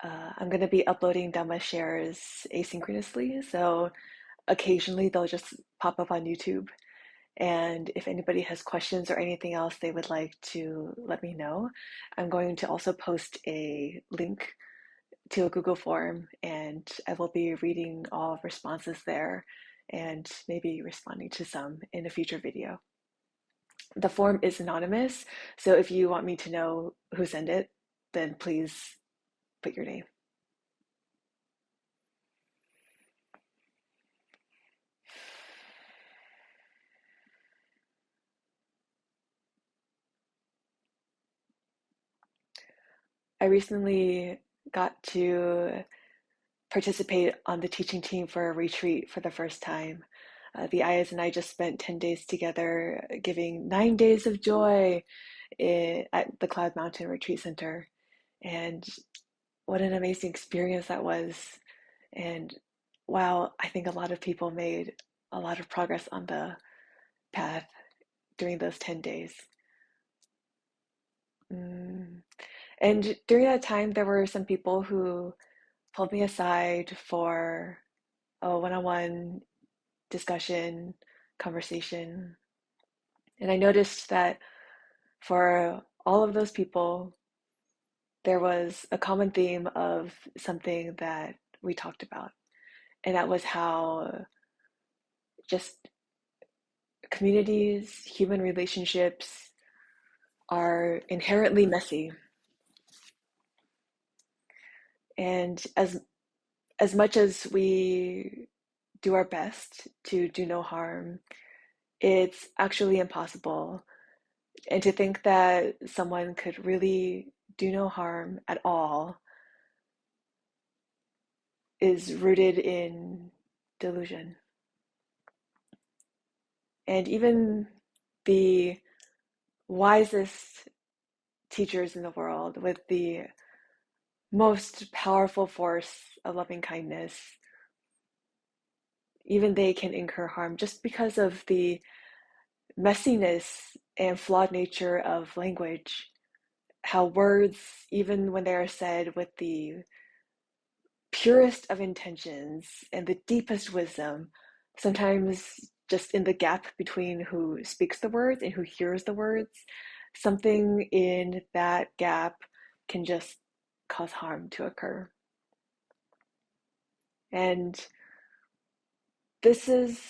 I'm going to be uploading Dhamma shares asynchronously, so occasionally they'll just pop up on YouTube. And if anybody has questions or anything else they would like to let me know, I'm going to also post a link to a Google form, and I will be reading all responses there and maybe responding to some in a future video. The form is anonymous, so if you want me to know who sent it, then please put your name. I recently got to participate on the teaching team for a retreat for the first time. The Ayahs and I just spent 10 days together giving 9 days of joy at the Cloud Mountain Retreat Center. And what an amazing experience that was. And wow, I think a lot of people made a lot of progress on the path during those 10 days. Mm. And during that time, there were some people who pulled me aside for a one-on-one discussion, conversation. And I noticed that for all of those people, there was a common theme of something that we talked about. And that was how just communities, human relationships are inherently messy. And as much as we do our best to do no harm, it's actually impossible. And to think that someone could really do no harm at all is rooted in delusion. And even the wisest teachers in the world, with the most powerful force of loving kindness, even they can incur harm just because of the messiness and flawed nature of language. How words, even when they are said with the purest of intentions and the deepest wisdom, sometimes just in the gap between who speaks the words and who hears the words, something in that gap can just cause harm to occur. And this is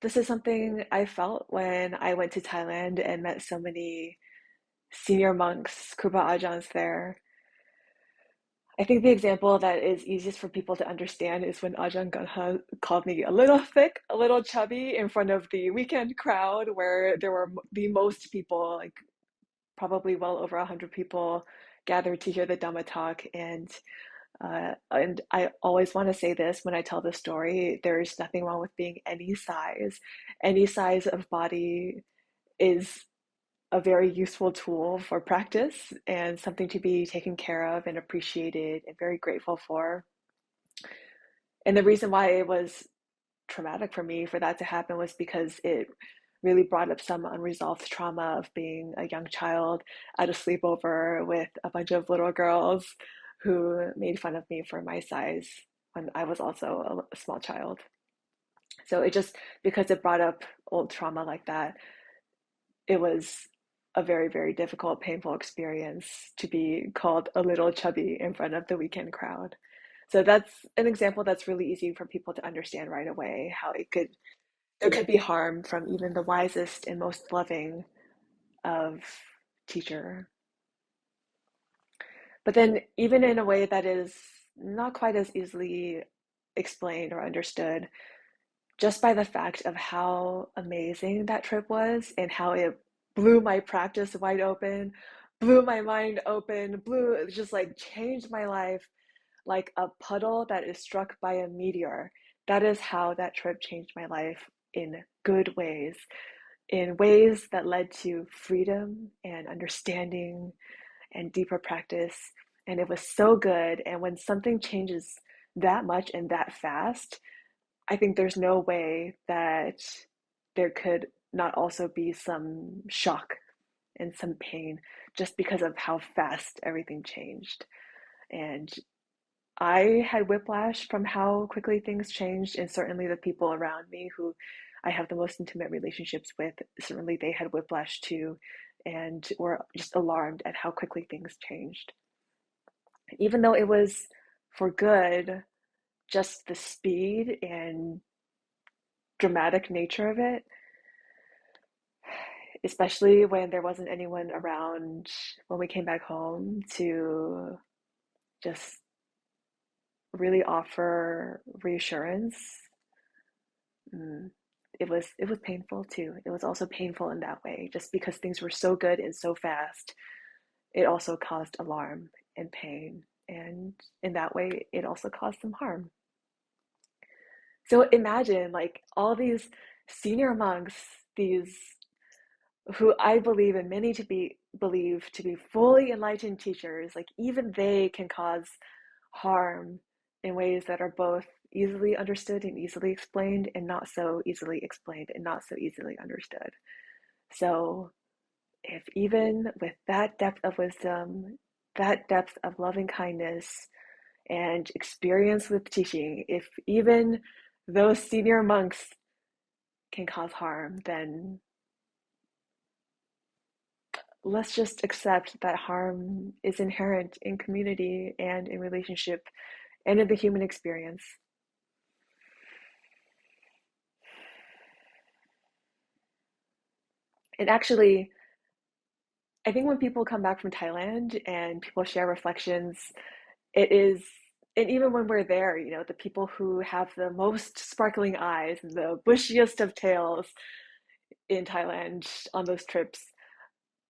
this is something I felt when I went to Thailand and met so many senior monks, Krupa Ajahns there. I think the example that is easiest for people to understand is when Ajahn Gandha called me a little thick, a little chubby in front of the weekend crowd where there were the most people, like probably well over 100 people gathered to hear the Dhamma talk. And I always want to say this when I tell this story, there's nothing wrong with being any size. Any size of body is a very useful tool for practice and something to be taken care of and appreciated and very grateful for. And the reason why it was traumatic for me for that to happen was because it really brought up some unresolved trauma of being a young child at a sleepover with a bunch of little girls who made fun of me for my size when I was also a small child. So it just, because it brought up old trauma like that, it was a very, very difficult, painful experience to be called a little chubby in front of the weekend crowd. So that's an example that's really easy for people to understand right away, how there could be harm from even the wisest and most loving of teacher. But then even in a way that is not quite as easily explained or understood, just by the fact of how amazing that trip was and how it blew my practice wide open, blew my mind open, just like changed my life like a puddle that is struck by a meteor. That is how that trip changed my life in good ways, in ways that led to freedom and understanding and deeper practice. And it was so good. And when something changes that much and that fast, I think there's no way that there could not also be some shock and some pain just because of how fast everything changed. And I had whiplash from how quickly things changed, and certainly the people around me who I have the most intimate relationships with, certainly they had whiplash too, and were just alarmed at how quickly things changed. Even though it was for good, just the speed and dramatic nature of it, especially when there wasn't anyone around when we came back home to just really offer reassurance. Mm, it was painful too. It was also painful in that way, just because things were so good and so fast. It also caused alarm and pain, and in that way, it also caused some harm. So imagine like all these senior monks, these who I believe and many to be believe to be fully enlightened teachers, like even they can cause harm in ways that are both easily understood and easily explained, and not so easily explained and not so easily understood. So, if even with that depth of wisdom, that depth of loving kindness and experience with teaching, if even those senior monks can cause harm, then let's just accept that harm is inherent in community and in relationship and in the human experience. And actually, I think when people come back from Thailand and people share reflections, it is, and even when we're there, the people who have the most sparkling eyes and the bushiest of tails in Thailand on those trips,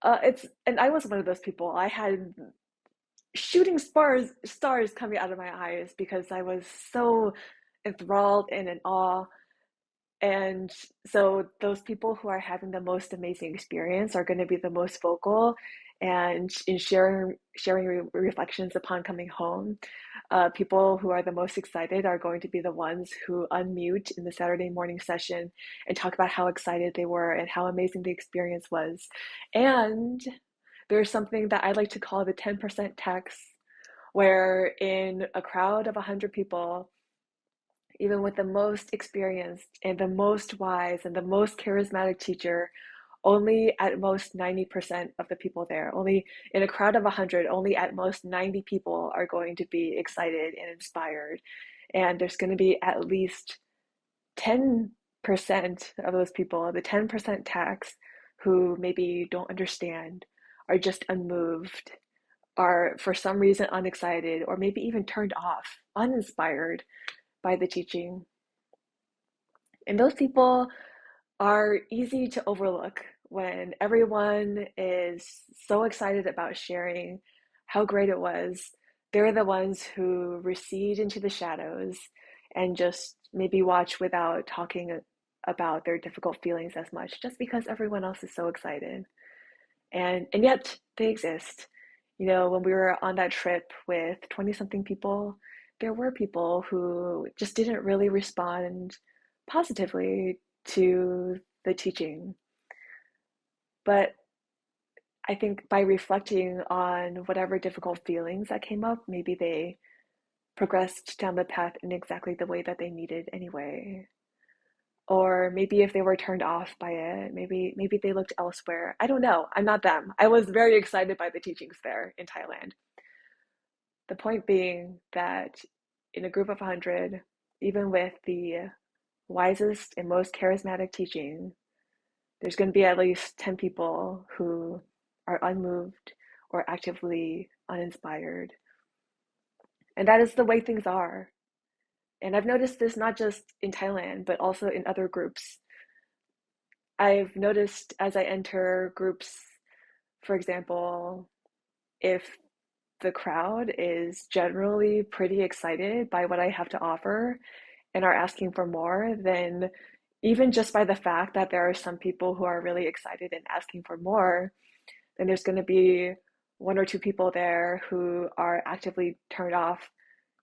and I was one of those people. I had shooting stars coming out of my eyes because I was so enthralled and in awe. And so those people who are having the most amazing experience are going to be the most vocal and in sharing reflections upon coming home. People who are the most excited are going to be the ones who unmute in the Saturday morning session and talk about how excited they were and how amazing the experience was. And there's something that I like to call the 10% tax, where in a crowd of 100 people, even with the most experienced and the most wise and the most charismatic teacher, only at most 90% of the people there, only in a crowd of 100, only at most 90 people are going to be excited and inspired. And there's going to be at least 10% of those people, the 10% tax, who maybe don't understand, are just unmoved, are for some reason unexcited, or maybe even turned off, uninspired by the teaching. And those people are easy to overlook when everyone is so excited about sharing how great it was. They're the ones who recede into the shadows and just maybe watch without talking about their difficult feelings as much, just because everyone else is so excited. And yet they exist. When we were on that trip with 20 something people, there were people who just didn't really respond positively to the teaching. But I think by reflecting on whatever difficult feelings that came up, maybe they progressed down the path in exactly the way that they needed anyway. Or maybe if they were turned off by it, maybe they looked elsewhere. I don't know. I'm not them. I was very excited by the teachings there in Thailand. The point being that in a group of 100, even with the wisest and most charismatic teaching, there's going to be at least 10 people who are unmoved or actively uninspired. And that is the way things are. And I've noticed this not just in Thailand, but also in other groups. I've noticed as I enter groups, for example, if the crowd is generally pretty excited by what I have to offer and are asking for more, then even just by the fact that there are some people who are really excited and asking for more, then there's going to be one or two people there who are actively turned off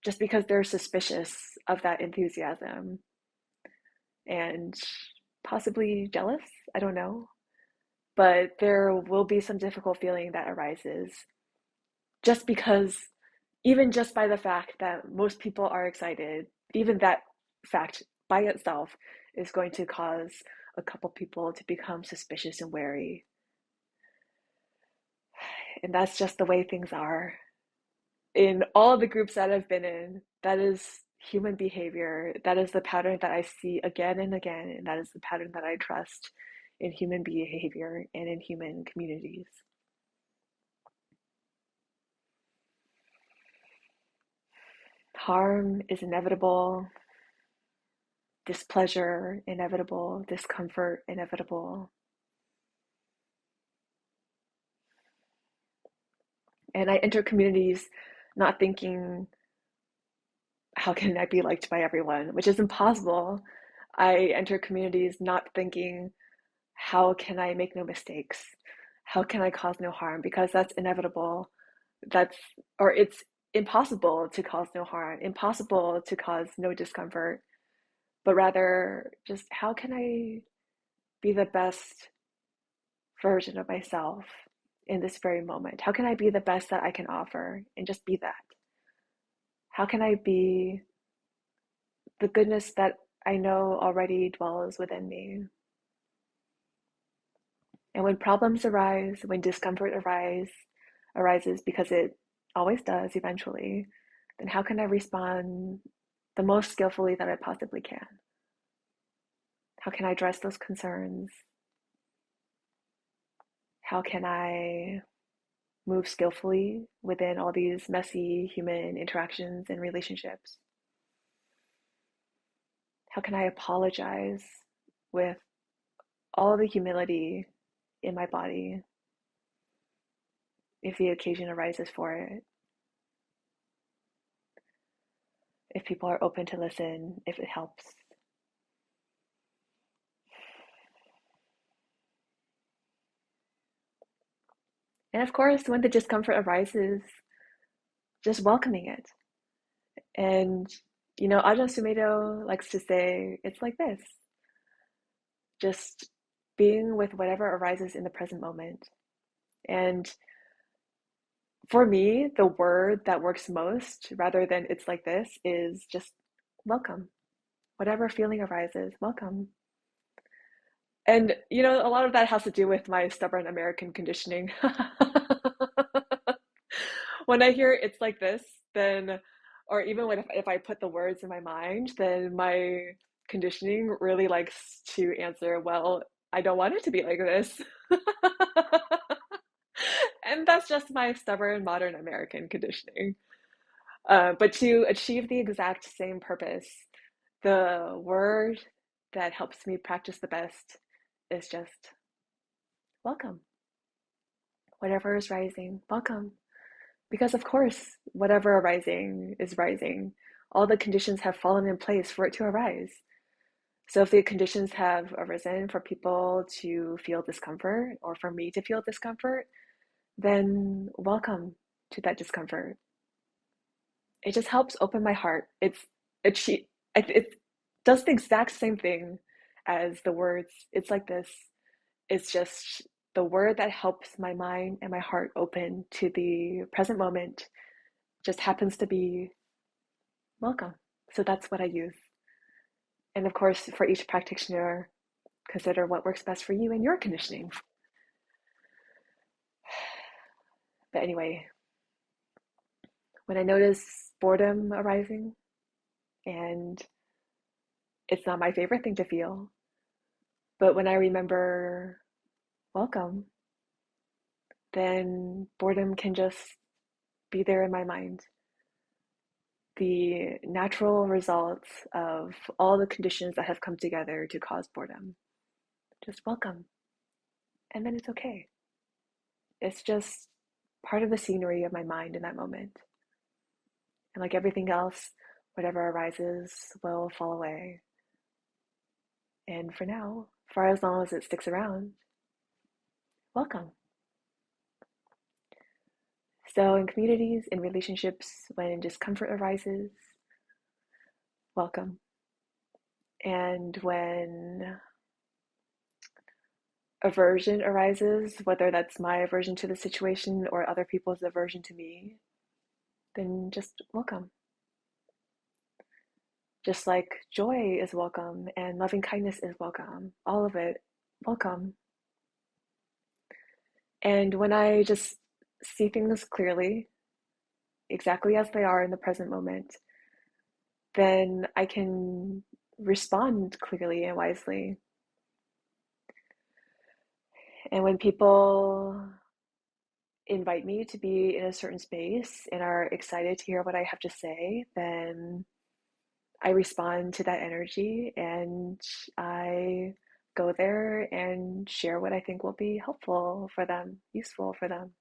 just because they're suspicious of that enthusiasm and possibly jealous. I don't know. But there will be some difficult feeling that arises just because even just by the fact that most people are excited, even that fact by itself is going to cause a couple people to become suspicious and wary. And that's just the way things are. In all the groups that I've been in, that is human behavior. That is the pattern that I see again and again, and that is the pattern that I trust in human behavior and in human communities. Harm is inevitable, displeasure inevitable, discomfort inevitable. And I enter communities not thinking, how can I be liked by everyone, which is impossible. I enter communities not thinking, how can I make no mistakes? How can I cause no harm? Because that's inevitable. That's, or it's impossible to cause no harm, impossible to cause no discomfort, but rather just how can I be the best version of myself in this very moment? How can I be the best that I can offer and just be that? How can I be the goodness that I know already dwells within me? And when problems arise, when discomfort arises, because it always does eventually, then how can I respond the most skillfully that I possibly can? How can I address those concerns? How can I move skillfully within all these messy human interactions and relationships? How can I apologize with all the humility in my body if the occasion arises for it? If people are open to listen, if it helps. And of course, when the discomfort arises, just welcoming it. And, Ajahn Sumedho likes to say, it's like this, just being with whatever arises in the present moment. And for me, the word that works most, rather than it's like this, is just welcome. Whatever feeling arises, welcome. And, a lot of that has to do with my stubborn American conditioning. When I hear it's like this, then, or even if I put the words in my mind, then my conditioning really likes to answer, well, I don't want it to be like this. And that's just my stubborn modern American conditioning. But to achieve the exact same purpose, the word that helps me practice the best is just welcome. Whatever is rising, welcome. Because, of course, whatever arising is rising. All the conditions have fallen in place for it to arise. So if the conditions have arisen for people to feel discomfort or for me to feel discomfort, then welcome to that discomfort. It just helps open my heart. It does the exact same thing as the words, it's like this. It's just the word that helps my mind and my heart open to the present moment just happens to be welcome. So that's what I use. And of course, for each practitioner, consider what works best for you and your conditioning. But anyway, when I notice boredom arising, and it's not my favorite thing to feel, but when I remember welcome, then boredom can just be there in my mind. The natural results of all the conditions that have come together to cause boredom. Just welcome. And then it's okay. It's just part of the scenery of my mind in that moment. And like everything else, whatever arises will fall away. And for now, for as long as it sticks around, welcome. So in communities, in relationships, when discomfort arises, welcome. And when aversion arises, whether that's my aversion to the situation or other people's aversion to me, then just welcome. Just like joy is welcome and loving kindness is welcome, all of it, welcome. And when I just see things clearly, exactly as they are in the present moment, then I can respond clearly and wisely. And when people invite me to be in a certain space and are excited to hear what I have to say, then I respond to that energy and I go there and share what I think will be helpful for them, useful for them.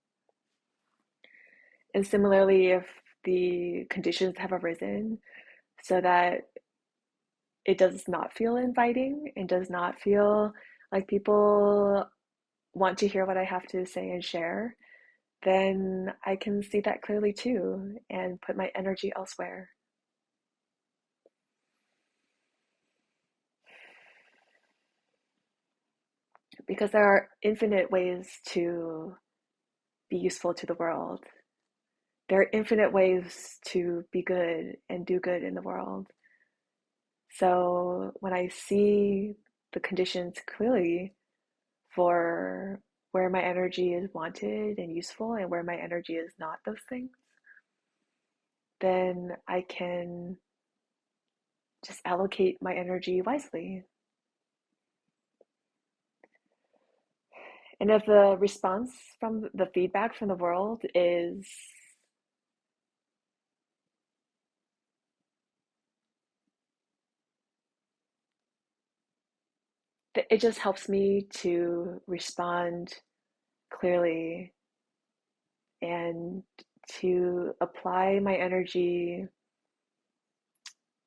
And similarly, if the conditions have arisen so that it does not feel inviting and does not feel like people want to hear what I have to say and share, then I can see that clearly too and put my energy elsewhere. Because there are infinite ways to be useful to the world. There are infinite ways to be good and do good in the world. So when I see the conditions clearly for where my energy is wanted and useful and where my energy is not those things, then I can just allocate my energy wisely. And if the response from the feedback from the world is it just helps me to respond clearly and to apply my energy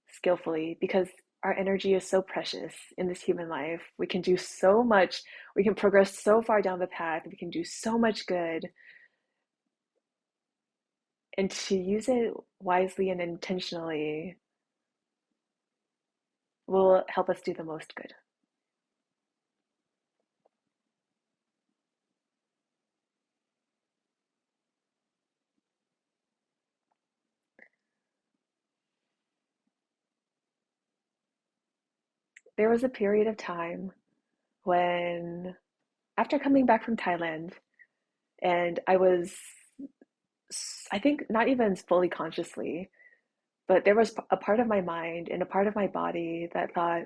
skillfully because our energy is so precious in this human life. We can do so much, we can progress so far down the path, we can do so much good. And to use it wisely and intentionally will help us do the most good. There was a period of time when, after coming back from Thailand, and I was, I think, not even fully consciously, but there was a part of my mind and a part of my body that thought,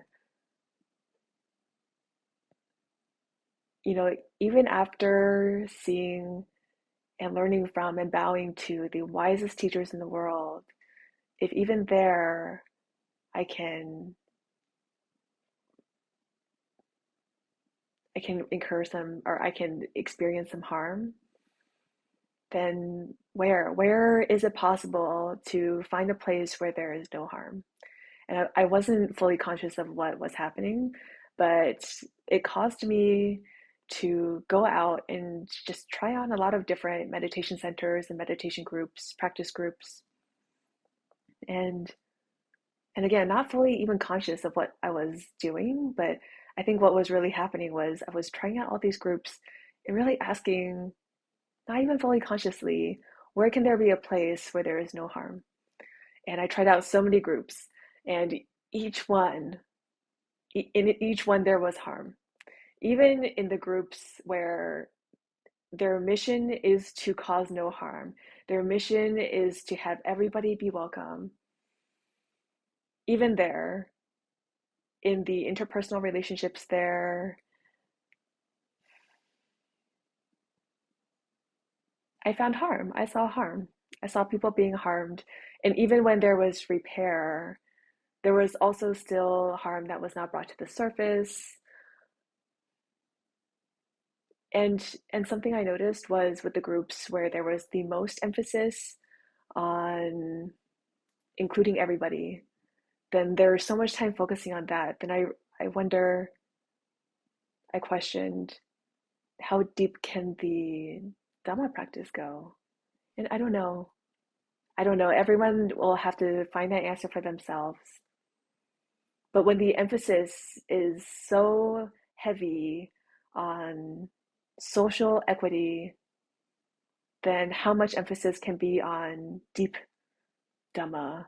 you know, even after seeing and learning from and bowing to the wisest teachers in the world, if even there I can incur some or I can experience some harm, then where is it possible to find a place where there is no harm? And I wasn't fully conscious of what was happening, but it caused me to go out and just try on a lot of different meditation centers and meditation groups, practice groups, and again, not fully even conscious of what I was doing, but I think what was really happening was I was trying out all these groups and really asking, not even fully consciously, where can there be a place where there is no harm? And I tried out so many groups, and each one, in each one, there was harm. Even in the groups where their mission is to cause no harm, their mission is to have everybody be welcome, even there, in the interpersonal relationships there, I found harm. I saw harm. I saw people being harmed. And even when there was repair, there was also still harm that was not brought to the surface. And something I noticed was with the groups where there was the most emphasis on including everybody, then there's so much time focusing on that. Then I wonder, I questioned, how deep can the Dhamma practice go? And I don't know. I don't know. Everyone will have to find that answer for themselves. But when the emphasis is so heavy on social equity, then how much emphasis can be on deep Dhamma,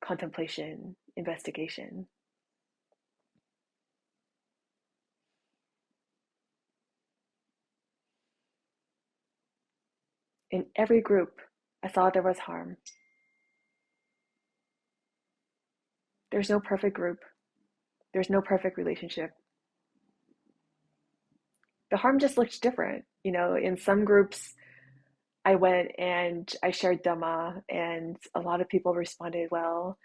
contemplation, investigation. In every group, I saw there was harm. There's no perfect group. There's no perfect relationship. The harm just looked different. In some groups, I went and I shared Dhamma, and a lot of people responded well.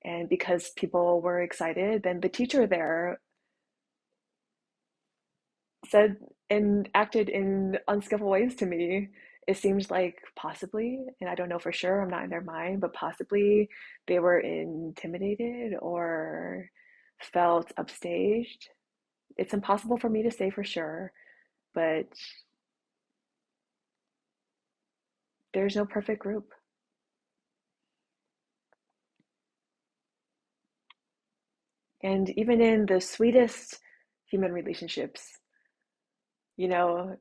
And because people were excited, then the teacher there said and acted in unskillful ways to me. It seems like possibly, and I don't know for sure, I'm not in their mind, but possibly they were intimidated or felt upstaged. It's impossible for me to say for sure, but there's no perfect group. And even in the sweetest human relationships, you know,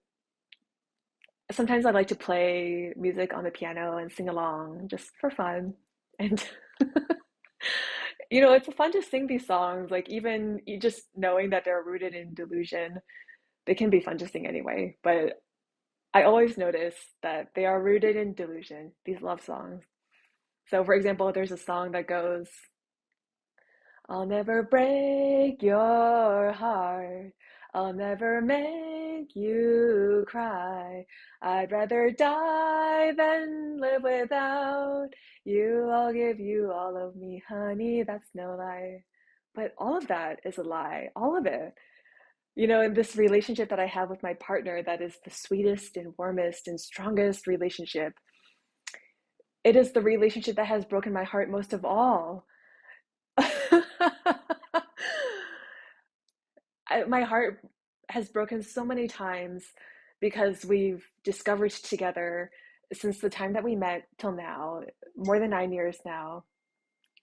sometimes I like to play music on the piano and sing along just for fun. And it's fun to sing these songs, like even just knowing that they're rooted in delusion, they can be fun to sing anyway. But I always notice that they are rooted in delusion, these love songs. So, for example, there's a song that goes, I'll never break your heart. I'll never make you cry. I'd rather die than live without you. I'll give you all of me, honey. That's no lie. But all of that is a lie. All of it. In this relationship that I have with my partner, that is the sweetest and warmest and strongest relationship. It is the relationship that has broken my heart most of all. My heart has broken so many times because we've discovered together since the time that we met till now, more than 9 years now,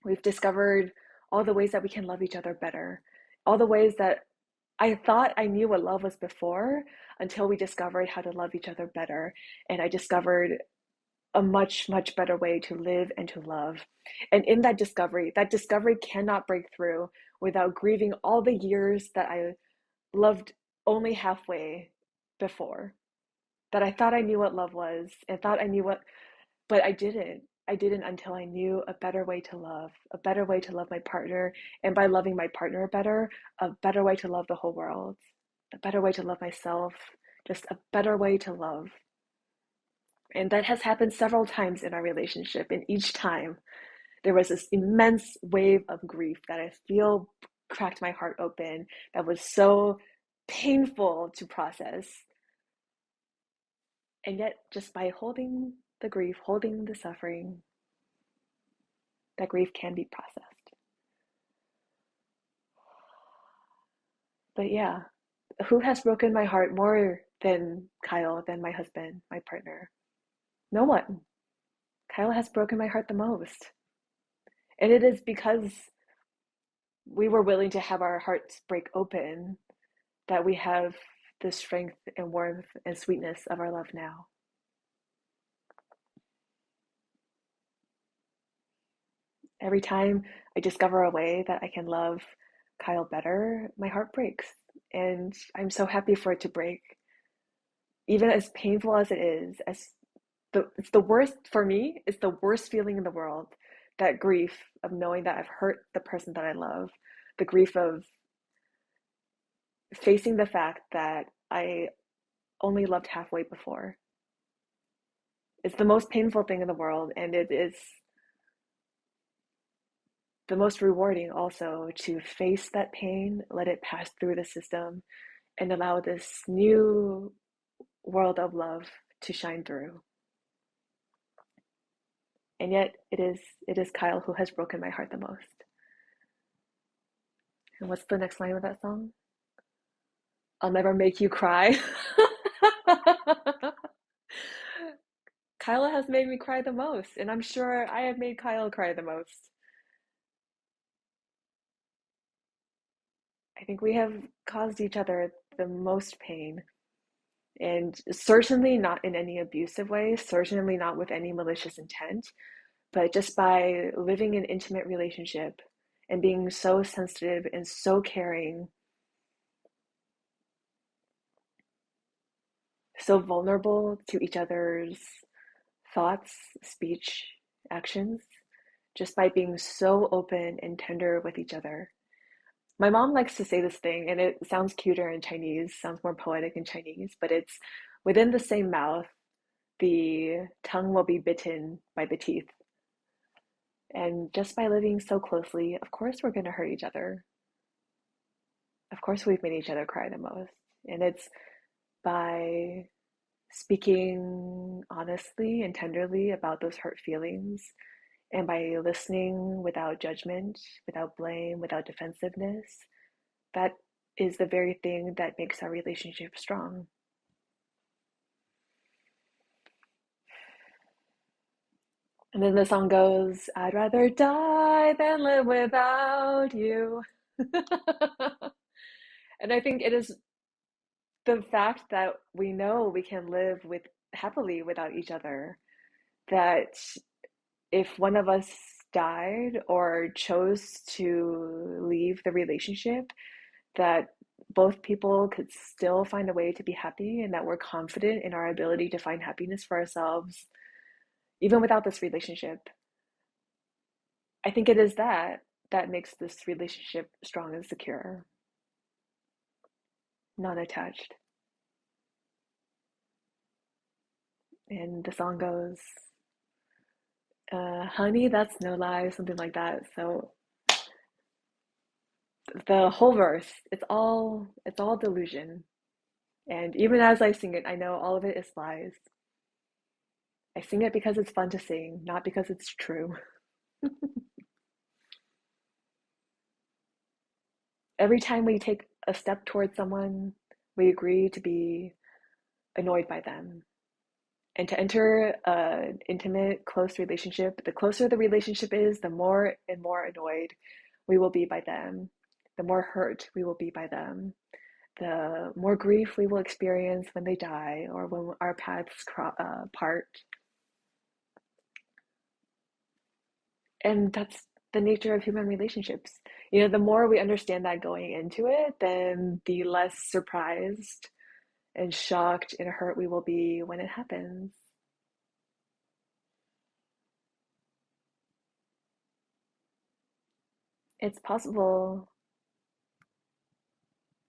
we've discovered all the ways that we can love each other better, all the ways that I thought I knew what love was before until we discovered how to love each other better. And I discovered a much, much better way to live and to love. And in that discovery cannot break through without grieving all the years that I loved only halfway before. That I thought I knew what love was and thought I knew but I didn't. I didn't until I knew a better way to love, a better way to love my partner. And by loving my partner better, a better way to love the whole world, a better way to love myself, just a better way to love. And that has happened several times in our relationship. And each time there was this immense wave of grief that I feel cracked my heart open, that was so painful to process. And yet, just by holding the grief, holding the suffering, that grief can be processed. But yeah, who has broken my heart more than Kyle, than my husband, my partner? No one. Kyle has broken my heart the most. And it is because we were willing to have our hearts break open that we have the strength and warmth and sweetness of our love now. Every time I discover a way that I can love Kyle better, my heart breaks. And I'm so happy for it to break. Even as painful as it is, it's the worst for me, it's the worst feeling in the world. That grief of knowing that I've hurt the person that I love, the grief of facing the fact that I only loved halfway before. It's the most painful thing in the world, and it is the most rewarding also to face that pain, let it pass through the system, and allow this new world of love to shine through. And yet it is Kyle who has broken my heart the most. And what's the next line of that song? I'll never make you cry. Kyle has made me cry the most, and I'm sure I have made Kyle cry the most. I think we have caused each other the most pain, and certainly not in any abusive way, certainly not with any malicious intent, But just by living an intimate relationship and being so sensitive and so caring, so vulnerable to each other's thoughts, speech, actions, just by being so open and tender with each other. My mom likes to say this thing, and it sounds cuter in Chinese, sounds more poetic in Chinese, but it's within the same mouth, the tongue will be bitten by the teeth. And just by living so closely, of course, we're going to hurt each other. Of course, we've made each other cry the most. And it's by speaking honestly and tenderly about those hurt feelings and by listening without judgment, without blame, without defensiveness, that is the very thing that makes our relationship strong. And then the song goes, I'd rather die than live without you. And I think it is the fact that we know we can live with happily without each other, that if one of us died or chose to leave the relationship, that both people could still find a way to be happy and that we're confident in our ability to find happiness for ourselves, even without this relationship. I think it is that makes this relationship strong and secure, non attached. And the song goes, honey, that's no lie, something like that. So the whole verse, it's all delusion. And even as I sing it, I know all of it is lies. I sing it because it's fun to sing, not because it's true. Every time we take a step towards someone, we agree to be annoyed by them. And to enter an intimate, close relationship, the closer the relationship is, the more and more annoyed we will be by them, the more hurt we will be by them, the more grief we will experience when they die or when our paths part. And that's the nature of human relationships. The more we understand that going into it, then the less surprised and shocked and hurt we will be when it happens. It's possible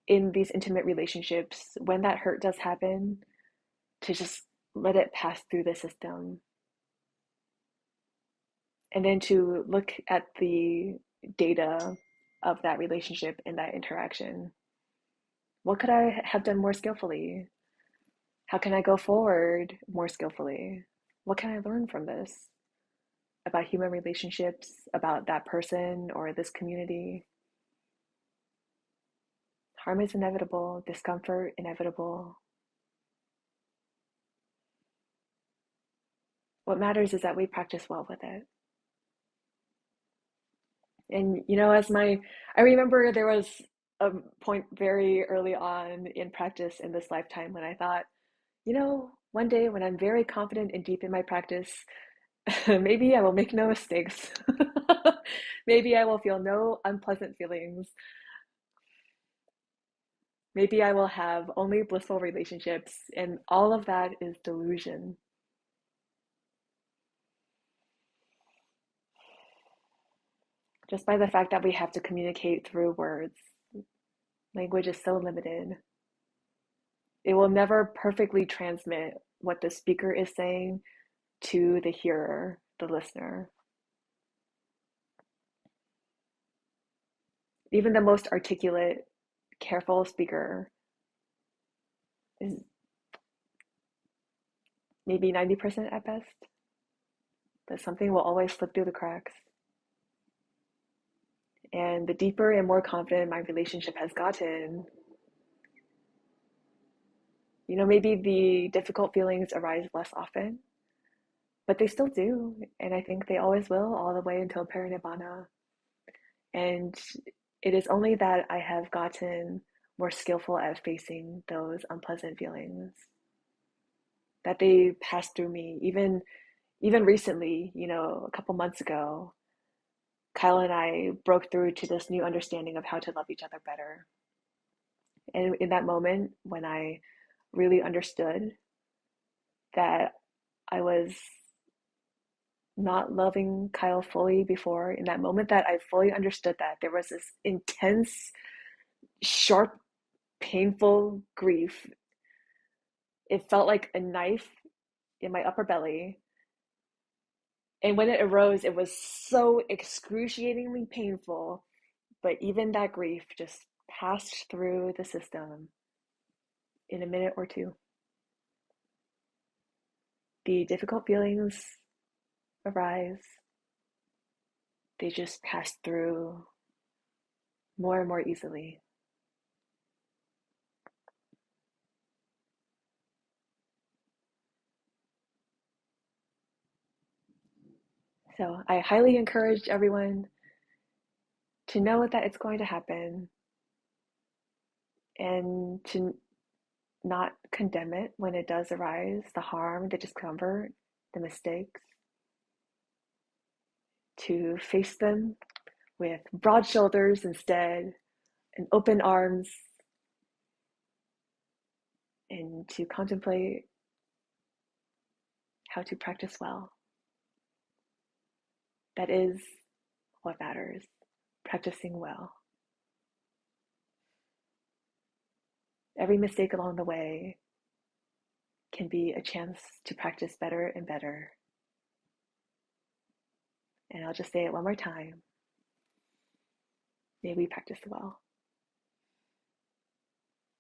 in these intimate relationships, when that hurt does happen, to just let it pass through the system and then to look at the data of that relationship and that interaction. What could I have done more skillfully? How can I go forward more skillfully? What can I learn from this about human relationships, about that person or this community? Harm is inevitable, discomfort inevitable. What matters is that we practice well with it. And I remember there was a point very early on in practice in this lifetime when I thought, one day when I'm very confident and deep in my practice, maybe I will make no mistakes. Maybe I will feel no unpleasant feelings. Maybe I will have only blissful relationships. And all of that is delusion. Just by the fact that we have to communicate through words, language is so limited. It will never perfectly transmit what the speaker is saying to the hearer, the listener. Even the most articulate, careful speaker is maybe 90% at best, but something will always slip through the cracks. And the deeper and more confident my relationship has gotten, maybe the difficult feelings arise less often, but they still do. And I think they always will, all the way until parinibbana. And it is only that I have gotten more skillful at facing those unpleasant feelings, that they pass through me, even even recently, a couple months ago, Kyle and I broke through to this new understanding of how to love each other better. And in that moment, when I really understood that I was not loving Kyle fully before, in that moment that I fully understood that, there was this intense, sharp, painful grief. It felt like a knife in my upper belly. And when it arose, it was so excruciatingly painful. But even that grief just passed through the system in a minute or two. The difficult feelings arise, they just pass through more and more easily. So I highly encourage everyone to know that it's going to happen and to not condemn it when it does arise, the harm, the discomfort, the mistakes, to face them with broad shoulders instead and open arms, and to contemplate how to practice well. That is what matters, practicing well. Every mistake along the way can be a chance to practice better and better. And I'll just say it one more time. May we practice well.